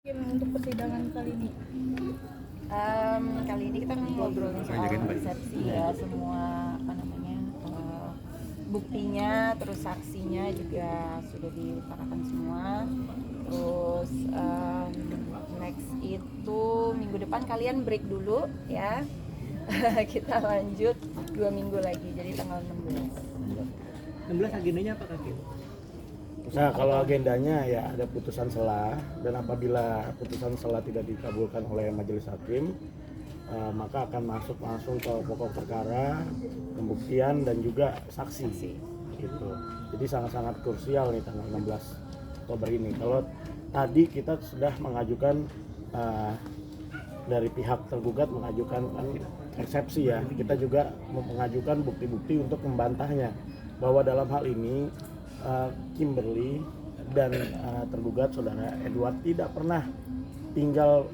Untuk persidangan kali ini, kali ini kita ngobrolin soal resepsi ya, semua buktinya, terus saksinya juga sudah diutarakan semua. Terus next itu minggu depan kalian break dulu ya. Kita lanjut 2 minggu lagi, jadi tanggal 16 agendanya apa Kak? Nah, kalau agendanya ya ada putusan sela, dan apabila putusan sela tidak dikabulkan oleh majelis hakim, maka akan masuk langsung ke pokok perkara, pembuktian dan juga saksi. Gitu. Jadi sangat-sangat krusial nih tanggal 16 Oktober ini. Kalau tadi kita sudah mengajukan dari pihak tergugat mengajukan eksepsi ya, kita juga mengajukan bukti-bukti untuk membantahnya bahwa dalam hal ini Kimberly dan tergugat saudara Edward tidak pernah tinggal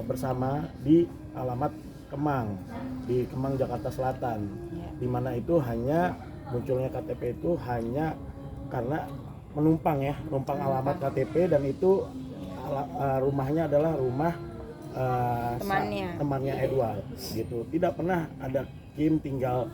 bersama di alamat Kemang, di Kemang Jakarta Selatan, di mana itu hanya munculnya KTP itu hanya karena menumpang alamat KTP, dan itu rumahnya adalah rumah temannya Edward gitu. Tidak pernah ada Kim tinggal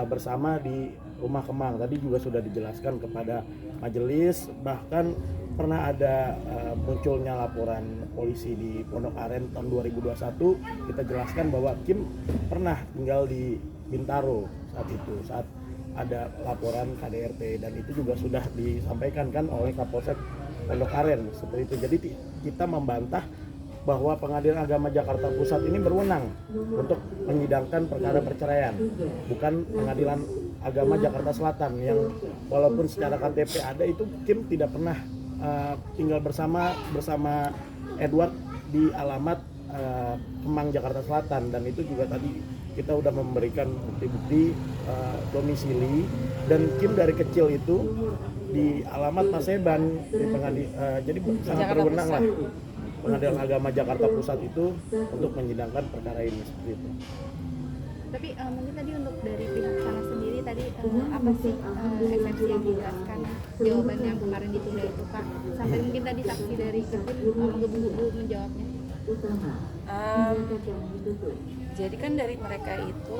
bersama di rumah Kemang. Tadi juga sudah dijelaskan kepada majelis, bahkan pernah ada munculnya laporan polisi di Pondok Aren tahun 2021. Kita jelaskan bahwa Kim pernah tinggal di Bintaro saat ada laporan KDRT, dan itu juga sudah disampaikan kan oleh Kapolsek Pondok Aren seperti itu. Jadi kita membantah bahwa Pengadilan Agama Jakarta Pusat ini berwenang untuk menyidangkan perkara perceraian, bukan Pengadilan Agama Jakarta Selatan yang walaupun secara KTP ada, itu Kim tidak pernah tinggal bersama Edward di alamat Kemang Jakarta Selatan. Dan itu juga tadi kita udah memberikan bukti-bukti domisili, dan Kim dari kecil itu di alamat Paseban di jadi sangat berwenang lah Pengadilan Agama Jakarta Pusat itu untuk menyidangkan perkara ini seperti itu. tapi mungkin tadi untuk dari pihak sana sendiri tadi apa sih eksepsi yang dijelaskan jawaban yang kemarin ditunda itu Kak, sampai mungkin tadi saksi dari Kevin menggebu-gebu menjawabnya. Jadi kan dari mereka itu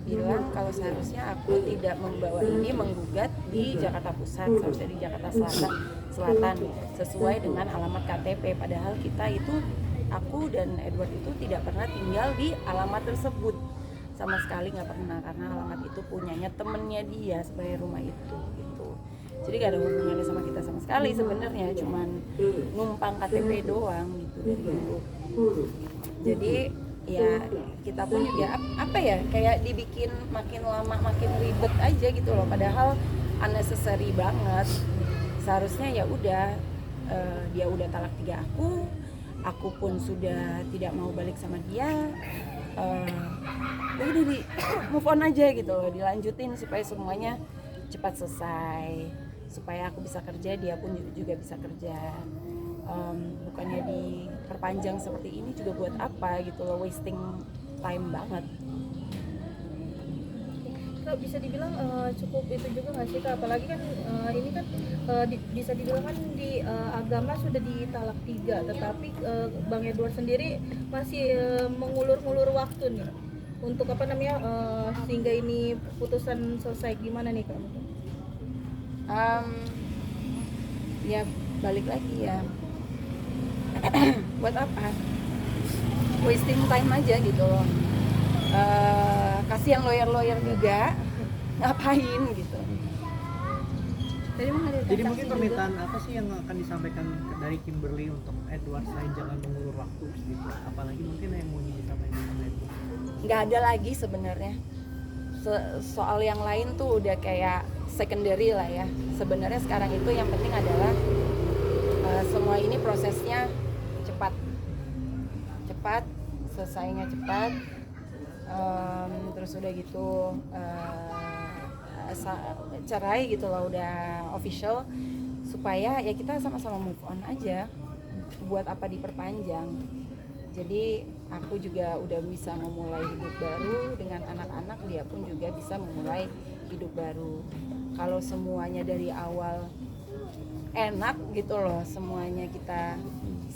bilang kalau seharusnya aku tidak membawa ini menggugat di Jakarta Pusat, seharusnya di Jakarta Selatan sesuai dengan alamat KTP. Padahal kita itu, aku dan Edward itu tidak pernah tinggal di alamat tersebut sama sekali, nggak pernah, karena alamat itu punyanya temennya dia sebagai rumah itu gitu. Jadi gak ada hubungannya sama kita sama sekali sebenarnya, cuman numpang KTP doang gitu dari dulu. Jadi ya kita pun juga apa ya, kayak dibikin makin lama makin ribet aja gitu loh, padahal unnecessary banget. Seharusnya ya udah dia udah talak 3 aku pun sudah tidak mau balik sama dia, udah di move on aja gitu loh, dilanjutin supaya semuanya cepat selesai, supaya aku bisa kerja, dia pun juga bisa kerja. Bukannya diperpanjang seperti ini juga buat apa gitu loh, wasting time banget. Kak, bisa dibilang cukup itu juga nggak sih Kak, apalagi kan ini kan bisa dibilang kan di agama sudah ditalak 3, tetapi Bang Edward sendiri masih mengulur-ngulur waktu nih untuk sehingga ini putusan selesai. Gimana nih Kak? Ya balik lagi ya, buat apa, wasting time aja gitu loh. Kasihan lawyer juga, ngapain gitu. Jadi mungkin permintaan apa sih yang akan disampaikan dari Kimberly untuk Edward selain jangan mengulur waktu gitu? Apalagi mungkin yang mau disampaikan sama Edward? Nggak ada lagi sebenarnya. Soal yang lain tuh udah kayak secondary lah ya. Sebenarnya sekarang itu yang penting adalah semua ini prosesnya cepat, selesainya cepat. Terus udah gitu cerai gitu loh, udah official, supaya ya kita sama-sama move on aja. Buat apa diperpanjang? Jadi aku juga udah bisa memulai hidup baru dengan anak-anak, dia pun juga bisa memulai hidup baru. Kalau semuanya dari awal enak gitu loh, semuanya kita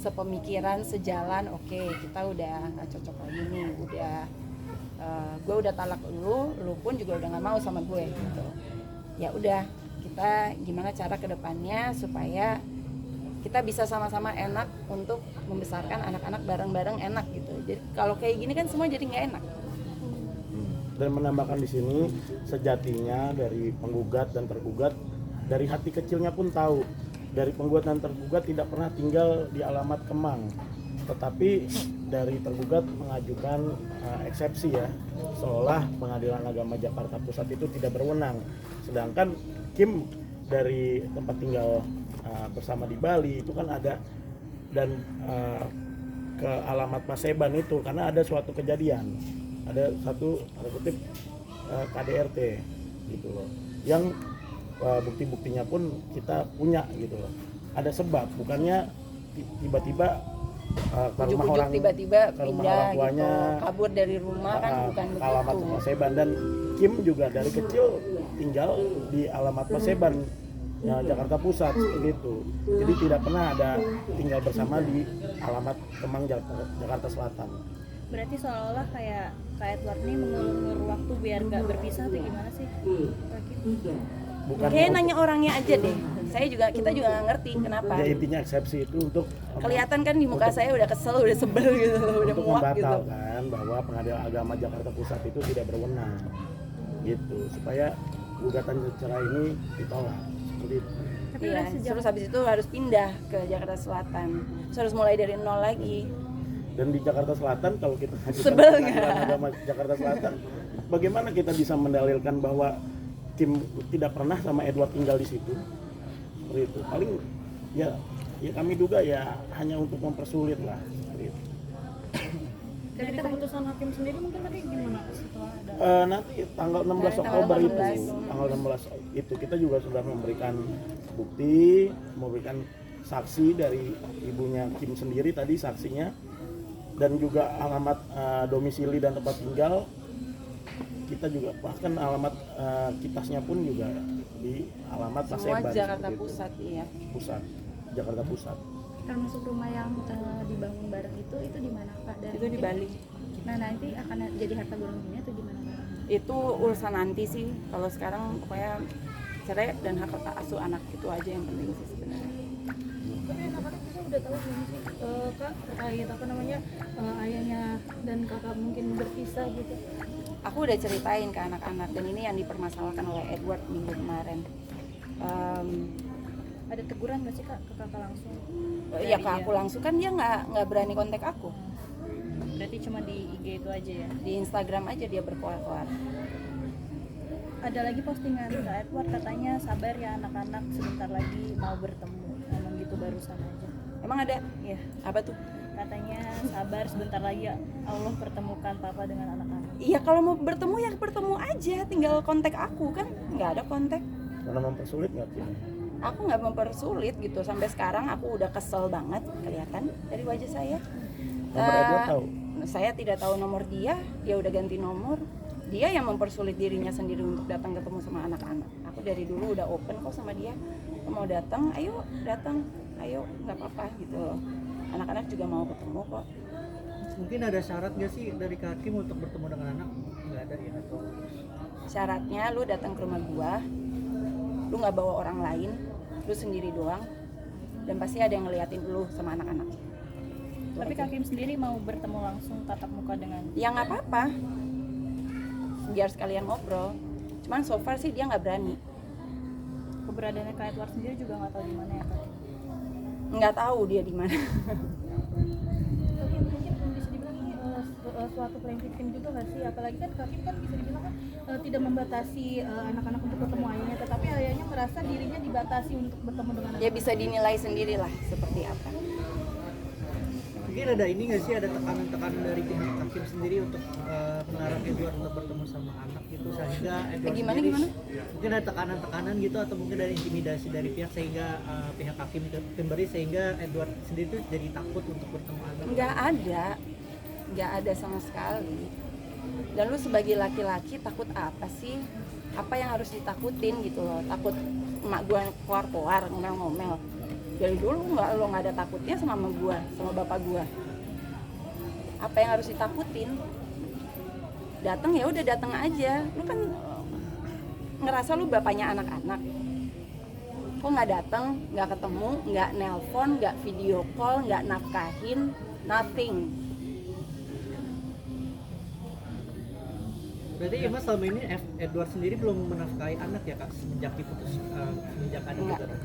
sepemikiran, sejalan, oke, kita udah nggak cocok lagi nih, udah gue udah talak lu pun juga udah nggak mau sama gue gitu. Ya udah, kita gimana cara kedepannya supaya kita bisa sama-sama enak untuk membesarkan anak-anak bareng-bareng enak gitu. Jadi kalau kayak gini kan semua jadi nggak enak. Dan menambahkan di sini sejatinya dari penggugat dan tergugat dari hati kecilnya pun tahu dari penggugat dan tergugat tidak pernah tinggal di alamat Kemang, tetapi dari tergugat mengajukan eksepsi ya, seolah Pengadilan Agama Jakarta Pusat itu tidak berwenang, sedangkan Kim dari tempat tinggal bersama di Bali itu kan ada, dan ke alamat Paseban itu karena ada suatu kejadian, ada satu tanda kutip KDRT gitu loh, yang bukti-buktinya pun kita punya gitu loh. Ada sebab, bukannya tiba-tiba ke rumah orang, tiba-tiba ke rumah pindah orang tuanya, gitu, kabur dari rumah kan bukan ke alamat begitu. Paseban. Dan Kim juga dari kecil tinggal di alamat Paseban ya, Jakarta Pusat seperti itu. Jadi tidak pernah ada tinggal bersama di alamat Kemang Jakarta Selatan. Berarti seolah-olah kayak Kak Edward ini mengulur waktu biar nggak berpisah atau gimana sih? Bukan Kayak nanya orangnya aja deh. Kita juga nggak ngerti kenapa. ya, intinya eksepsi itu untuk Kelihatan kan di muka saya udah kesel, udah sebel gitu loh, udah untuk muak gitu. membatalkan bahwa Pengadilan Agama Jakarta Pusat itu tidak berwenang gitu, supaya gugatan cerai ini ditolak seperti itu. Iya, terus habis itu harus pindah ke Jakarta Selatan. Terus harus mulai dari nol lagi. Dan di Jakarta Selatan kalau kita ajukan Sebel Pengadilan nggak? Agama Jakarta Selatan, bagaimana kita bisa mendalilkan bahwa Kim tidak pernah sama Edward tinggal di situ? Seperti itu. Paling ya kami duga ya hanya untuk mempersulit lah seperti itu. Dari keputusan hakim sendiri mungkin tadi gimana setelah ada? Nanti tanggal 16 Tanggal Oktober 16. itu, tanggal 16 itu kita juga sudah memberikan bukti, memberikan saksi dari ibunya Kim sendiri tadi saksinya, dan juga alamat domisili dan tempat tinggal. Kita juga bahkan alamat kitasnya pun juga di alamat Semua Paseban. Jakarta seperti itu. Pusat, iya. Pusat, Jakarta Pusat. Termasuk rumah yang dibangun bareng itu di mana Kak? Dari Itu di Bali. Nah nanti akan jadi harta gono gini atau gimana Kak? Itu urusan nanti sih. Kalau sekarang pokoknya cerai dan hak asuh anak itu aja yang penting sih sebenarnya. Tapi anak-anak juga udah tahu belum sih Kak terkait apa namanya ayahnya dan kakak mungkin berpisah gitu? Aku udah ceritain ke anak-anak, dan ini yang dipermasalahkan oleh Edward minggu kemarin. Ada teguran nggak sih Kak ke kakak langsung? Ya ke aku langsung kan dia nggak berani kontak aku. Berarti cuma di IG itu aja ya? Di Instagram aja dia berkoar-koar. Ada lagi postingan Kak Edward katanya sabar ya anak-anak sebentar lagi mau bertemu. Emang gitu barusan aja. Emang ada? Ya, Apa tuh? katanya sabar sebentar lagi ya Allah pertemukan papa dengan anak-anak. Iya, kalau mau bertemu ya bertemu aja, tinggal kontak aku kan, nggak ada kontak. Karena mempersulit nggak Kim? Aku nggak mempersulit gitu, sampai sekarang aku udah kesel banget kelihatan dari wajah saya. Nomor Edward tahu? Saya tidak tahu nomor dia udah ganti nomor. Dia yang mempersulit dirinya sendiri untuk datang ketemu sama anak-anak. Aku dari dulu udah open kok sama dia, mau datang, ayo datang, ayo nggak apa-apa gitu loh. Anak-anak juga mau ketemu kok. Mungkin ada syarat nggak sih dari Kak Kim untuk bertemu dengan anak? Nggak ada ya atau? Syaratnya lu datang ke rumah gua, lu nggak bawa orang lain, lu sendiri doang, dan pasti ada yang ngeliatin lu sama anak-anak. Itu Tapi aja. Kak Kim sendiri mau bertemu langsung tatap muka dengan Ya nggak apa-apa, biar sekalian ngobrol. Cuman so far sih dia nggak berani. keberadaannya Kak Edward sendiri juga nggak tahu di mana ya Kak. Nggak tahu dia di mana. Tapi mungkin bisa dibilang ini suatu playing juga nggak sih? Apalagi kan Kak Kim kan bisa dibilang kan tidak membatasi anak-anak untuk bertemu ayahnya, tetapi ayahnya merasa dirinya dibatasi untuk bertemu dengan Ya bisa dinilai sendirilah seperti apa. Mungkin ada ini nggak sih, ada tekanan-tekanan dari pihak Kak Kim sendiri untuk melarang Edward untuk bertemu sama anak gitu, sehingga Edward Gimana, sendiri gimana? mungkin ada tekanan-tekanan gitu, atau mungkin ada intimidasi dari pihak sehingga pihak Kak Kim Kimberly sehingga Edward sendiri tuh jadi takut untuk bertemu anak. Nggak ada sama sekali. Dan lu sebagai laki-laki takut apa sih? Apa yang harus ditakutin gitu loh? Takut emak gue keluar ngomel-ngomel. Dari dulu lo nggak ada takutnya sama mama gue, sama bapak gue. Apa yang harus ditakutin? Datang ya udah datang aja. Lu kan ngerasa lu bapaknya anak-anak. Kok nggak datang, nggak ketemu, nggak nelpon, nggak video call, nggak nafkahin, nothing. Berarti ya Mas selama ini Edward sendiri belum menafkahi anak ya Kak semenjak diputus semenjak ada Enggak. juga.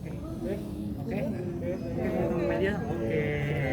Oke. Oke. Oke. Media. Oke.